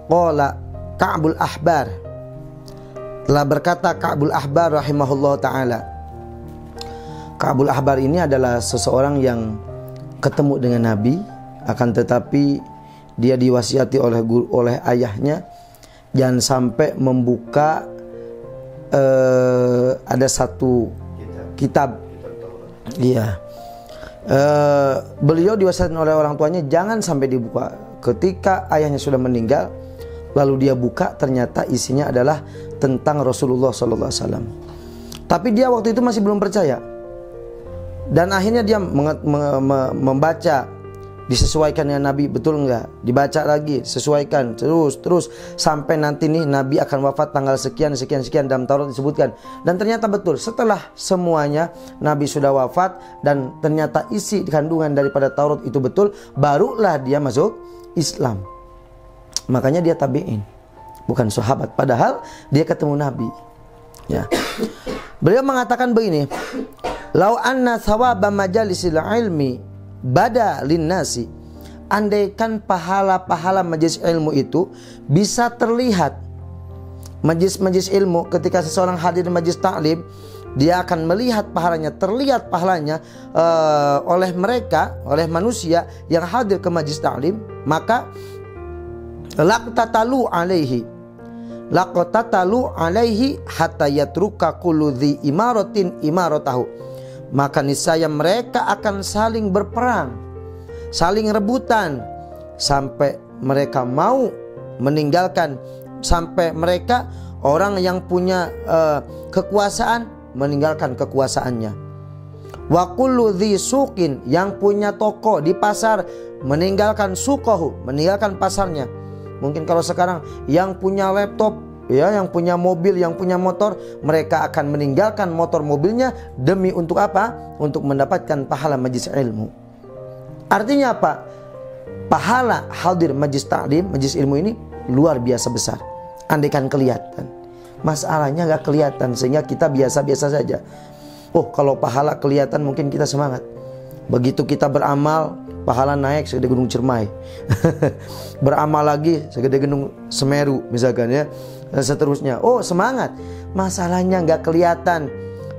qala Ka'bul Ahbar, telah berkata Ka'bul Ahbar rahimahullah ta'ala. Ka'bul Ahbar ini adalah seseorang yang ketemu dengan Nabi, akan tetapi dia diwasiati oleh ayahnya jangan sampai membuka ada satu kitab. Iya. Beliau diwasiati oleh orang tuanya jangan sampai dibuka. Ketika ayahnya sudah meninggal, lalu dia buka, ternyata isinya adalah tentang Rasulullah SAW. Tapi dia waktu itu masih belum percaya. Dan akhirnya dia membaca, disesuaikan dengan Nabi, betul enggak? Dibaca lagi, sesuaikan, terus sampai nanti nih Nabi akan wafat tanggal sekian dalam Taurat disebutkan. Dan ternyata betul, setelah semuanya Nabi sudah wafat dan ternyata isi kandungan daripada Taurat itu betul, barulah dia masuk Islam. Makanya dia tabi'in, bukan sahabat, padahal dia ketemu Nabi. Ya. Beliau mengatakan begini, "Lau anna thawaba majalisil ilmi bada linnasi." Andaikan pahala-pahala majelis ilmu itu bisa terlihat. Majelis ilmu, ketika seseorang hadir di majelis taklim, dia akan melihat pahalanya, terlihat pahalanya oleh mereka, oleh manusia yang hadir ke majelis taklim, maka laqtatalu alaihi hatta yatruka kullu dhi imaratin imaratahu. Maka niscaya mereka akan saling berperang, saling rebutan, sampai mereka mau meninggalkan, sampai mereka orang yang punya kekuasaan meninggalkan kekuasaannya. Wa kullu dhi suqin, yang punya toko di pasar meninggalkan suqahu, meninggalkan pasarnya. Mungkin kalau sekarang yang punya laptop, ya, yang punya mobil, yang punya motor, mereka akan meninggalkan motor mobilnya demi untuk apa? Untuk mendapatkan pahala majlis ilmu. Artinya apa? Pahala hadir majlis taklim, majlis ilmu ini luar biasa besar. Andaikan kelihatan. Masalahnya nggak kelihatan sehingga kita biasa-biasa saja. Oh, kalau pahala kelihatan mungkin kita semangat. Begitu kita beramal, pahala naik segede gunung Ciremai. Beramal lagi segede gunung Semeru misalkan, ya, dan seterusnya. Oh, semangat. Masalahnya nggak kelihatan,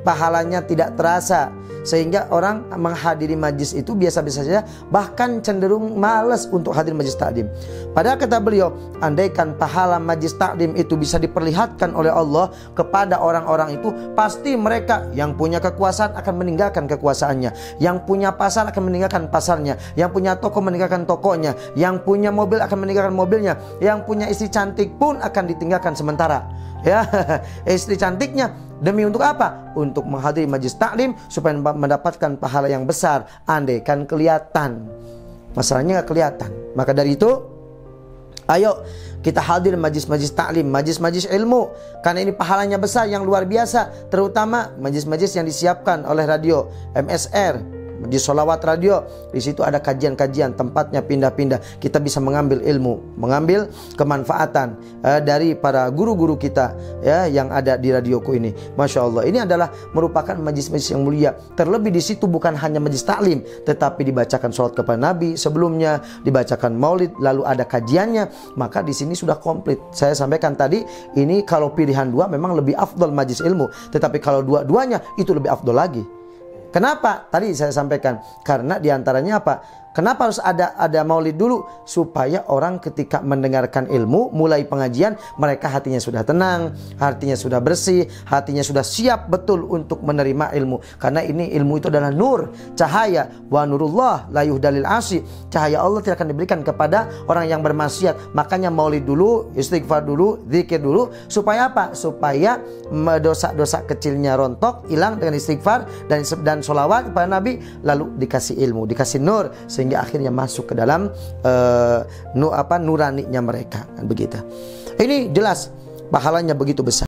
pahalanya tidak terasa, sehingga orang menghadiri majlis itu biasa-biasa saja, bahkan cenderung malas untuk hadir majlis taklim. Padahal kata beliau, andaikan pahala majlis taklim itu bisa diperlihatkan oleh Allah kepada orang-orang itu, pasti mereka yang punya kekuasaan akan meninggalkan kekuasaannya, yang punya pasar akan meninggalkan pasarnya, yang punya toko meninggalkan tokonya, yang punya mobil akan meninggalkan mobilnya, yang punya istri cantik pun akan ditinggalkan sementara. Ya, istri cantiknya demi untuk apa? Untuk menghadiri majlis taklim supaya mendapatkan pahala yang besar. Andaikan kelihatan, masalahnya nggak kelihatan. Maka dari itu, ayo kita hadir majlis-majlis taklim, majlis-majlis ilmu, karena ini pahalanya besar yang luar biasa. Terutama majlis-majlis yang disiapkan oleh radio MSR, di Sholawat Radio. Di situ ada kajian-kajian, tempatnya pindah-pindah. Kita bisa mengambil ilmu, mengambil kemanfaatan dari para guru-guru kita, ya, yang ada di radioku ini. Masya Allah, ini adalah merupakan majlis-majlis yang mulia. Terlebih di situ bukan hanya majlis taklim, tetapi dibacakan sholat kepada Nabi sebelumnya, dibacakan maulid, lalu ada kajiannya. Maka di sini sudah komplit. Saya sampaikan tadi, ini kalau pilihan dua memang lebih afdol majlis ilmu, tetapi kalau dua-duanya itu lebih afdol lagi. Kenapa? Tadi saya sampaikan, karena diantaranya apa? Kenapa harus ada maulid dulu? Supaya orang ketika mendengarkan ilmu, mulai pengajian, mereka hatinya sudah tenang, hatinya sudah bersih, hatinya sudah siap betul untuk menerima ilmu. Karena ini ilmu itu adalah nur, cahaya. Wa nurullah la yuhdalil asi. Cahaya Allah tidak akan diberikan kepada orang yang bermaksiat. Makanya maulid dulu, istighfar dulu, zikir dulu. Supaya apa? Supaya dosa-dosa kecilnya rontok, hilang dengan istighfar dan sholawat kepada Nabi. Lalu dikasih ilmu, dikasih nur, sehingga akhirnya masuk ke dalam nuraninya mereka, begitu. Ini jelas pahalanya begitu besar.